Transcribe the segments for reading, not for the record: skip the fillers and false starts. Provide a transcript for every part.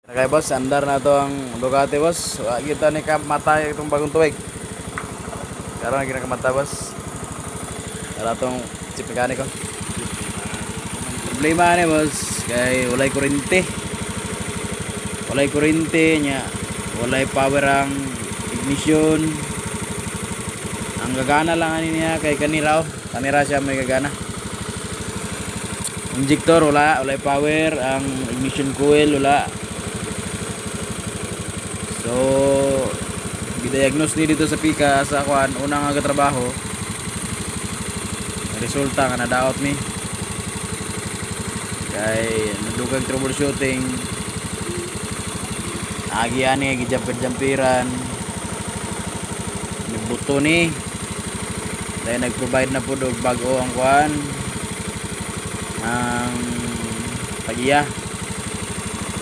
Okay boss, andar na to ang Ducati boss. Kita ni kamata itong bagong tuwig. Karon na kinakamata boss. Para tong chip mekaniko. Problema ni boss kay walay kuryente. Walay kuryente nya. Walay power ang ignition. Ang gagana lang ani niya kay kanira oh. Kanira siya may gagana. Injector wala, walay power, ang ignition coil wala. So, gidiagnose ni dito sa pika sa kuan unang nga trabaho. Resulta nga nadaot ni. Kay nadugang troubleshooting. Agi ani gijampir-jampiran. Nagbuto ni. Dahil nag-provide na po og bago ang kuan. Ang tagiya.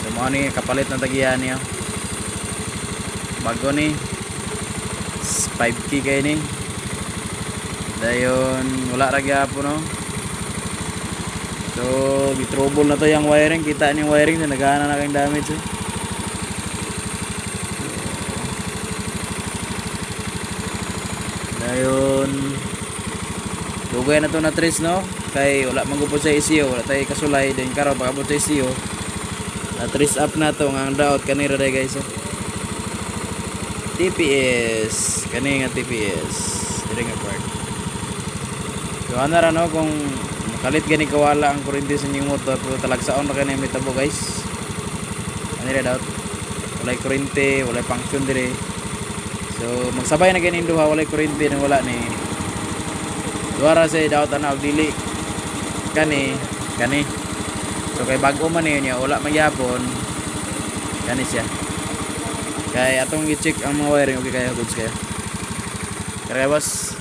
So, mo ni kapalit ng tagiya niya. Bago ni 5K kay ni dayon wala ra gyapon no. So gitrouble na to yung wiring, kita ni wiring na nagana na kang damage eh. Dayon dugay na to na trace no kay wala magupod sa ECU, wala tay kasulay din karon pagabot sa ECU na trace up na to ang daot kanira day guys eh. TPS kani nga TPS dire nga part. So ana ra no kung makalit gani kawala ang kuryente sa inyong motor pero talagsaon ra kani mitabo guys. Ani ra daot walay kuryente, walay function dire. So magsabay na gani duha walay kuryente nang wala ni. Duara sa daot ana og dili kani. So kay bag-o man niya wala magyapon kani siya. Kaya atong i-check ang mga wiring okay kaya goods kaya. Kaya boss.